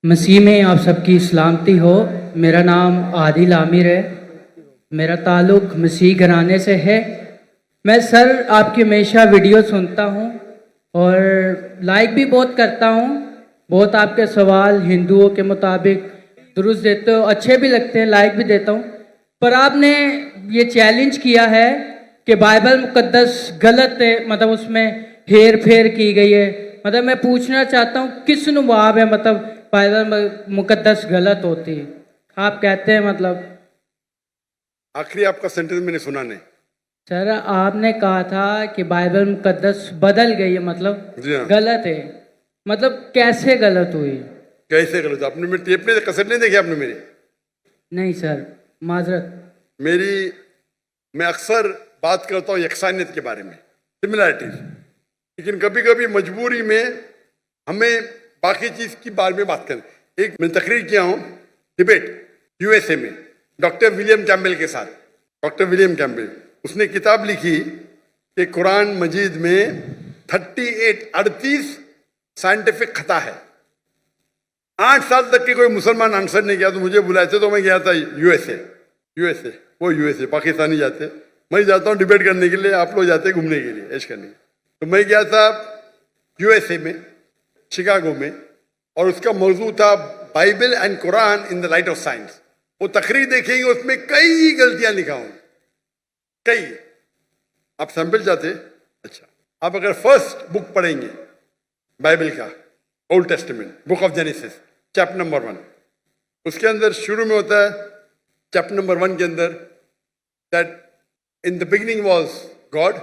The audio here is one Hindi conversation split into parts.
मसीह में आप सबकी सलामती हो। मेरा नाम आदिल आमिर है। मेरा ताल्लुक़ मसीह घराने से है। मैं सर आपकी हमेशा वीडियो सुनता हूँ और लाइक भी बहुत करता हूँ। बहुत आपके सवाल हिंदुओं के मुताबिक दुरुस्त देते हो, अच्छे भी लगते हैं, लाइक भी देता हूँ। पर आपने ये चैलेंज किया है कि बाइबल मुकद्दस गलत है, मतलब उसमें हेर फेर की गई है। मतलब मैं पूछना चाहता हूँ किस नुबाब है, मतलब बाइबल मुकद्दस गलत होती है, आप कहते हैं मतलब। आखिरी आपका सेंटेंस मैंने सुना नहीं। सर आपने कहा था कि बाइबल मुकद्दस बदल गई है, मतलब जी हाँ। गलत है। मतलब कैसे गलत हुई? कैसे गलत? आपने मेरी टेप नहीं, कैसेट नहीं देखी आपने मेरी? नहीं सर, माजरत। मैं अक्सर बात करता हूँ यकसानियत के बारे में, सिमिलैरिटीज, लेकिन कभी कभी मजबूरी में हमें बाकी चीज की बारे में बात करें। एक मैं तकरीर किया हूँ डिबेट यूएसए में डॉक्टर विलियम कैम्बेल के साथ। डॉक्टर विलियम कैम्बेल, उसने किताब लिखी कि कुरान मजीद में 38 साइंटिफिक खता है। 8 साल तक के कोई मुसलमान आंसर नहीं किया, तो मुझे बुलाए थे, तो मैं गया था यूएसए पाकिस्तानी जाते, मैं जाता हूँ डिबेट करने के लिए, आप लोग जाते घूमने के लिए, ऐश करने। तो मैं गया था यूएसए में, शिकागो में, और उसका मौजू था Bible and Quran in the light of science. वो तकरीर देखेंगे, उसमें कई गलतियां लिखा हूं, कई। आप सैंपल चाहते? अच्छा, आप अगर फर्स्ट बुक पढ़ेंगे बाइबल का, old testament, book of genesis, chapter number 1, उसके अंदर शुरू में होता है, चैप्टर नंबर 1 के अंदर, that in the beginning was God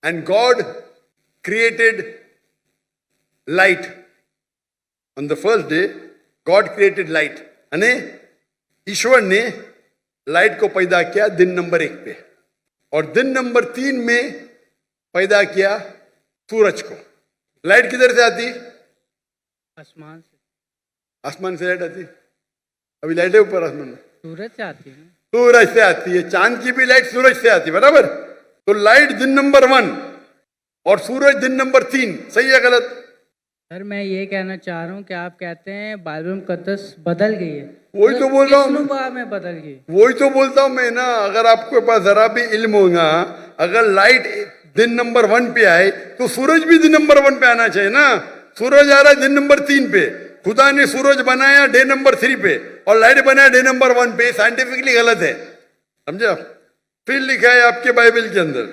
and God created light. On the first day God created light, यानी ईश्वर ने लाइट को पैदा किया दिन नंबर 1 पे, और दिन नंबर 3 में पैदा किया सूरज को। लाइट किधर से आती? आसमान से। आसमान से लाइट आती? अभी लाइट है ऊपर आसमान में? सूरज से आती है। सूरज से आती है। चांद की भी लाइट सूरज से आती है, बराबर? तो लाइट दिन नंबर 1 और सूरज दिन नंबर 3, सही है गलत? सर मैं ये कहना चाह रहा हूँ कि आप कहते हैं बाइबल मुकद्दस बदल गई है। वही तो बोल रहा हूँ, में बदल गई। वही तो बोलता हूँ मैं ना। अगर आपके पास जरा भी इल्म होगा, अगर लाइट दिन नंबर 1 पे आए तो सूरज भी दिन नंबर 1 पे आना चाहिए ना। सूरज आ रहा है दिन नंबर 3 पे, खुदा ने सूरज बनाया डे नंबर 3 पे और लाइट बनाया डे नंबर 1 पे। साइंटिफिकली गलत है, समझे आप? फिर लिखा है आपके बाइबल के अंदर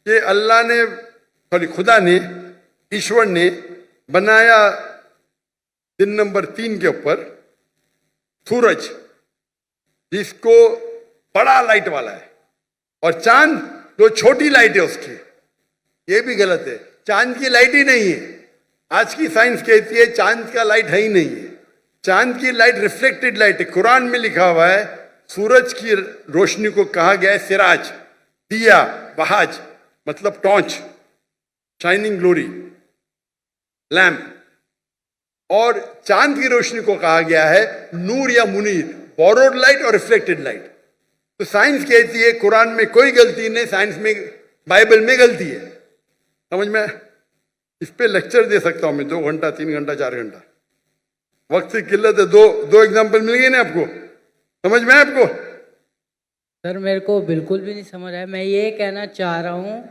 कि अल्लाह ने, सॉरी, खुदा ने, ईश्वर ने बनाया दिन नंबर 3 के ऊपर सूरज, जिसको बड़ा लाइट वाला है, और चांद जो छोटी लाइट है उसकी। ये भी गलत है, चांद की लाइट ही नहीं है। आज की साइंस कहती है चांद का लाइट है ही नहीं है। चांद की लाइट रिफ्लेक्टेड लाइट है। कुरान में लिखा हुआ है सूरज की रोशनी को कहा गया है सिराज, दिया, बहाज, मतलब टॉर्च, शाइनिंग ग्लोरी, लैम्प। और चांद की रोशनी को कहा गया है नूर या मुनीर, बोरोड लाइट और रिफ्लेक्टेड लाइट। तो साइंस कहती है कुरान में कोई गलती नहीं, साइंस में, बाइबल में गलती है। समझ में? इस पे लेक्चर दे सकता हूं मैं 2 घंटा, 3 घंटा, 4 घंटा। वक्त की किल्लत है। दो एग्जाम्पल मिल गए ना आपको? समझ में आपको? सर मेरे को बिल्कुल भी नहीं समझ आया। मैं ये कहना चाह रहा हूँ,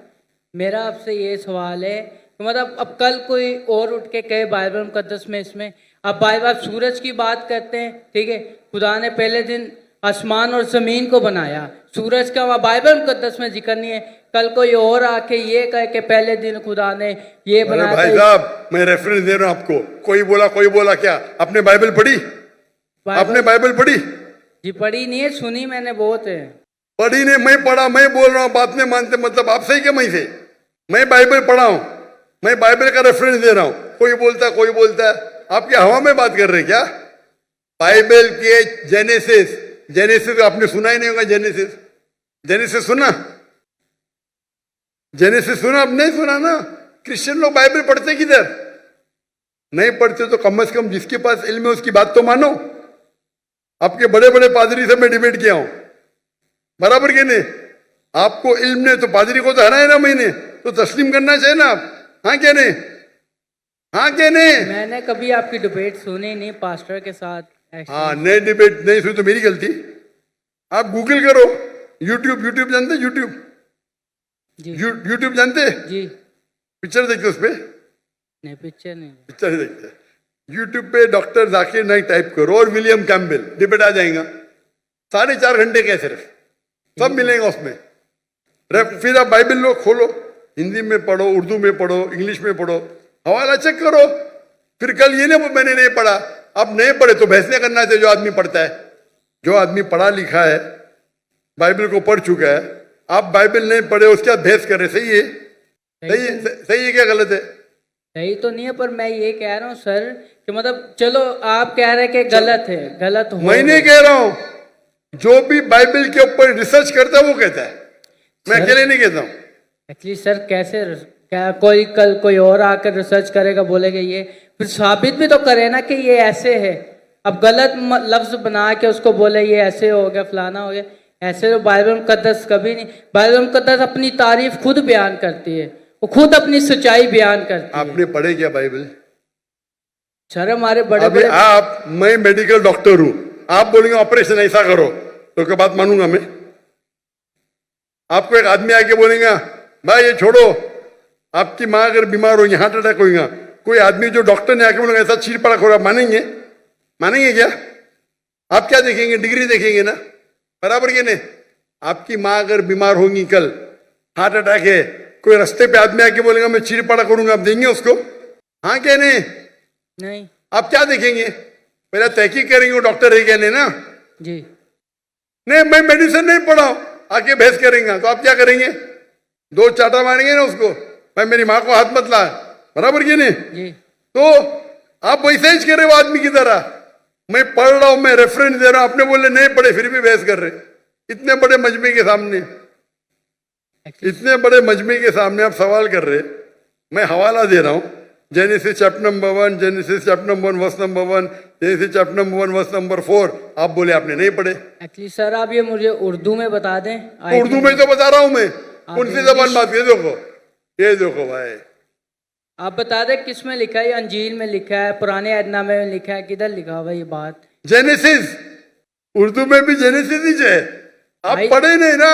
मेरा आपसे ये सवाल है, तो मतलब अब कल कोई और उठ के कहे बाइबल मुकद्दस में, इसमें अब बाइबल सूरज की बात करते हैं, ठीक है, खुदा ने पहले दिन आसमान और जमीन को बनाया, सूरज का वहाँ बाइबल मुकद्दस में जिक्र नहीं है। कल कोई और आके ये कहे कि पहले दिन खुदा ने ये बनाया। भाई साहब, मैं रेफरेंस दे रहा हूं आपको। कोई बोला क्या? आपने बाइबल पढ़ी? आपने बाइबल पढ़ी? जी पढ़ी नहीं है, सुनी मैंने बहुत है। पढ़ी नहीं, मैं पढ़ा, मैं बोल रहा हूँ, बात नहीं मानते, मतलब आप सही क्या मैं से? मैं बाइबल पढ़ा हूं, मैं बाइबल का रेफरेंस दे रहा हूं। कोई बोलता है, आप क्या हवा में बात कर रहे हैं क्या? बाइबल के जेनेसिस आपने सुना ही नहीं होगा। जेनेसिस सुना? जेनेसिस सुना? आप नहीं सुना ना। क्रिश्चियन लोग बाइबल पढ़ते किधर? नहीं पढ़ते तो कम से कम जिसके पास इल्म है उसकी बात तो मानो। आपके बड़े बड़े पादरी से मैं डिबेट किया हूं, बराबर के नहीं? आपको इल्म नहीं तो पादरी को तो हराया ना मैंने, तो तस्लीम करना चाहिए ना आप। हाँ क्या नहीं? हाँ क्या नहीं? मैंने कभी आपकी डिबेट सुनी नहीं पास्टर के साथ ऐसे। हाँ, नई डिबेट नहीं सुनी तो मेरी गलती। आप गूगल करो, यूट्यूब जानते? यूट्यूब जी यूट्यूब जानते? जी। पिक्चर देखते उस पे? नहीं, पिक्चर नहीं। पिक्चर देखते। यूट्यूब पे डॉक्टर जाकिर नाइक टाइप करो और विलियम कैम्पबेल, डिबेट आ जाएगा। 4.5 घंटे के सिर्फ, सब मिलेगा उसमें। फिर आप बाइबल लो, खोलो, हिंदी में पढ़ो, उर्दू में पढ़ो, इंग्लिश में पढ़ो, हवाला चेक करो। फिर कल ये ना मैंने नहीं पढ़ा, आप नहीं पढ़े तो बहस नहीं करना चाहिए। जो आदमी पढ़ता है, जो आदमी पढ़ा लिखा है, बाइबल को पढ़ चुका है, आप बाइबल नहीं पढ़े उसके बाद बहस कर रहे, सही है? सही है क्या गलत है? सही तो नहीं है, पर मैं ये कह रहा हूँ सर कि मतलब चलो आप कह रहे हैं कि गलत है, गलत हो। मैं नहीं कह रहा हूँ, जो भी बाइबल के ऊपर रिसर्च करता है वो कहता है, मैं अकेले नहीं कहता हूँ। एक्चुअली सर कैसे, क्या कोई कल कोई और आकर रिसर्च करेगा, बोलेगा ये, फिर साबित भी तो करे ना कि ये ऐसे है। अब गलत लफ्ज बना के उसको बोले ये ऐसे हो गया, फलाना हो गया, ऐसे तो बाइबल मुकद्दस कभी नहीं। बाइबल मुकद्दस अपनी तारीफ खुद बयान करती है, वो खुद अपनी सच्चाई बयान करती है। आपने पढ़े क्या बाइबल? सर हमारे बड़े अभी बड़े आप, मैं मेडिकल डॉक्टर हूं, आप बोलेंगे ऑपरेशन ऐसा करो तो क्या बात मानूंगा मैं? आपको एक आदमी आके बोलेगा भाई ये छोड़ो, आपकी माँ अगर बीमार होगी, हार्ट अटैक होगा, कोई आदमी जो डॉक्टर ने आके बोलेगा ऐसा चीर पड़ा खोरा, मानेंगे? मानेंगे क्या? आप क्या देखेंगे? डिग्री देखेंगे ना, बराबर के नहीं? आपकी माँ अगर बीमार होगी कल, हार्ट अटैक है, कोई रास्ते पे आदमी आके बोलेगा मैं चीर पड़ा करूंगा, आप देंगे उसको? हाँ क्या नहीं? नहीं आप क्या देखेंगे? पहले तहकीक करेंगे वो डॉक्टर है क्या नहीं ना? जी। नहीं मैं मेडिसिन नहीं पढ़ा हूं, आके बहस करेंगे तो आप क्या करेंगे? 2 चाटा मारेंगे ना उसको, भाई मेरी माँ को हाथ मत ला, बराबर की नहीं? जी। तो आप वैसे ही करे वो आदमी की तरह, मैं पढ़ रहा हूं, मैं रेफरेंस दे रहा हूं, आपने बोले नहीं पढ़े फिर भी बहस कर रहे। इतने बड़े मजमे के सामने, इतने बड़े मजमे के सामने आप सवाल कर रहे, मैं हवाला दे रहा हूं, Genesis chapter number 1, Genesis chapter number 1 verse number 1, Genesis chapter number 1 verse number 4, आप बोले आपने नहीं पढ़े। एक्चुअली सर आप ये मुझे उर्दू में बता दें। तो उर्दू में तो बता रहा हूं मैं, कौन सी जबान बात? ये देखो, ये देखो भाई, आप बता दें किस में लिखा है? अंजील में लिखा है, पुराने अहदनामे में लिखा है, किधर लिखा हुआ ये बात? जेनेसिस, उर्दू में भी जेनेसिस ही है। आप पढ़े नहीं ना?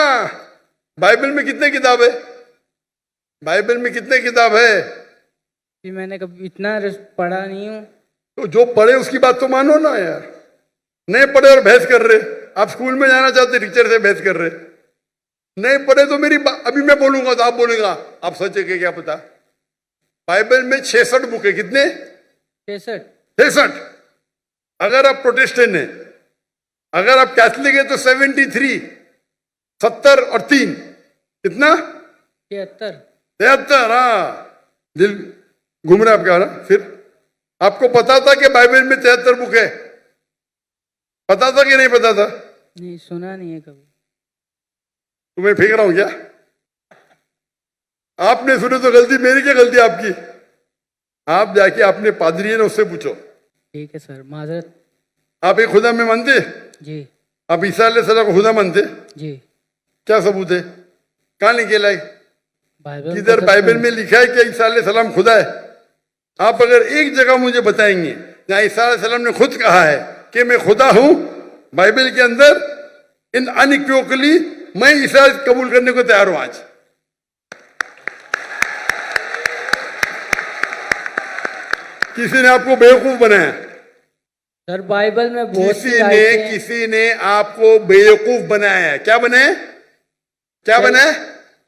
बाइबल में कितने किताब है? बाइबल में कितने किताब है? कि मैंने कभी इतना पढ़ा नहीं हूँ। तो जो पढ़े उसकी बात तो मानो ना यार। नहीं पढ़े और बहस कर रहे, आप स्कूल में जाना चाहते टीचर से बहस कर रहे, नहीं पढ़े तो मेरी अभी मैं बोलूंगा तो आप बोलेगा आप सच है क्या पता? बाइबल में 66 बुक है, कितने? 66। अगर आप प्रोटेस्टेंट हैं, अगर आप कैथलिक है तो 73, 70 और 3 कितना? 73। हाँ, दिल घूम रहा आपका ना। फिर आपको पता था कि बाइबल में 73 बुक है? पता था कि नहीं पता था? नहीं, सुना नहीं है कभी। तुम्हें फेंक रहा हूं क्या? आपने सुने तो गलती मेरी, क्या गलती आपकी? आप जाके अपने पादरी है ना उससे पूछो। ठीक है सर, माजरत। आप एक खुदा में मानते? जी। आप ईसा अलैहिस्सलाम को खुदा मानते? जी। क्या क्या सबूत है? कहाँ लिखे लाई? बाइबल किधर बाइबल में लिखा है कि ईसा अलैहिस्सलाम खुदा है? आप अगर एक जगह मुझे बताएंगे जहां ईसा अलैहिस्सलाम ने खुद कहा है कि मैं खुदा हूं, बाइबल के अंदर इन अनइक्विवोकली मैं ईसा कबूल करने को तैयार हूं आज। किसी ने आपको बेवकूफ बनाया? सर बाइबल में बहुत सी आयतें हैं। किसी ने आपको बेवकूफ बनाया है। क्या बनाए? क्या बनाए?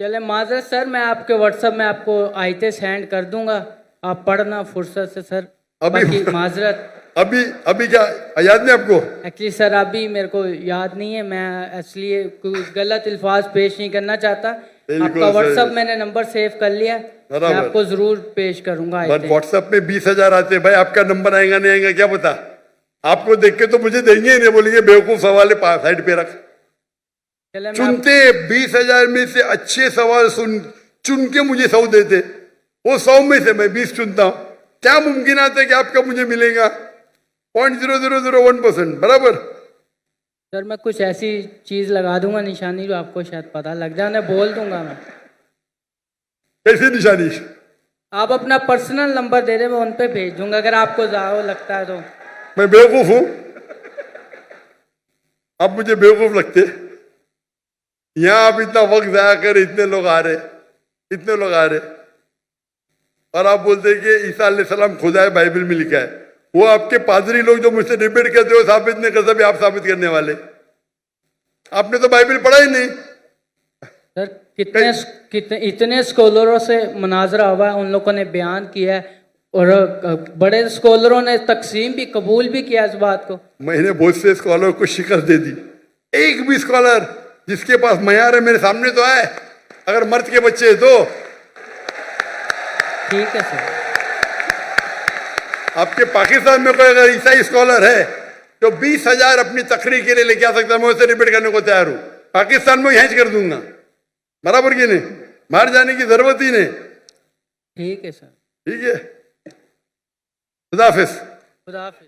चले माजरत सर, मैं आपके व्हाट्सएप में आपको आयतें सेंड कर दूंगा, आप पढ़ना फुर्सत से सर। अभी माजरत अभी क्या याद नहीं आपको? एक्चुअली सर अभी मेरे को याद नहीं है, मैं इसलिए कुछ गलत अल्फाज पेश नहीं करना चाहता। आपका व्हाट्सएप मैंने नंबर सेव कर लिया, मैं आपको जरूर पेश करूंगा। व्हाट्सएप में 20,000 आते भाई, आपका नंबर आएगा नहीं आएगा क्या पता? आपको देख के तो मुझे देंगे ही नहीं, बोलेंगे बेवकूफ सवाल है साइड पे रख। चुनते 20,000 में से अच्छे सवाल चुन के मुझे 100 देते, वो 100 में से मैं 20 चुनता हूं। क्या मुमकिन आता है कि आपका मुझे मिलेगा 0.0001%? बराबर। सर मैं कुछ ऐसी चीज लगा दूंगा निशानी जो आपको शायद पता लग जाए, बोल दूंगा मैं। कैसी निशानी? आप अपना पर्सनल नंबर दे दें, मैं उन पे भेज दूंगा अगर आपको ज़्यादा लगता है तो। मैं बेवकूफ हूं? आप मुझे बेवकूफ लगते? यहां आप इतना वक्त जाया कर, इतने लोग आ रहे और आप बोलते हैं कि ईसा अलैहिस्सलाम खुदा है, बाइबल में लिखा है। वो आपके पादरी लोग जो मुझसे डिबेट करते हो साबित नहीं कर सकते, आप साबित करने वाले। आपने तो बाइबल पढ़ा ही नहीं। सर कितने इतने स्कॉलरों से मुनाजरा हुआ है, उन लोगों ने बयान किया है और बड़े स्कॉलरों ने तकसीम भी कबूल भी किया इस बात को। मैंने बहुत से स्कॉलर को शिकस्त दे दी। एक भी स्कॉलर जिसके पास मयार है मेरे सामने तो आए, अगर मर्द के बच्चे है तो। ठीक है सर। आपके पाकिस्तान में कोई अगर ईसाई स्कॉलर है तो 20,000 अपनी तकरीर के लिए लेके आ सकता है, मैं उससे डिबेट करने को तैयार हूं। पाकिस्तान में हैंच कर दूंगा, बराबर की नहीं, बाहर जाने की जरूरत ही नहीं। ठीक है सर। ठीक है, खुदा हाफिज। खुदा हाफिज।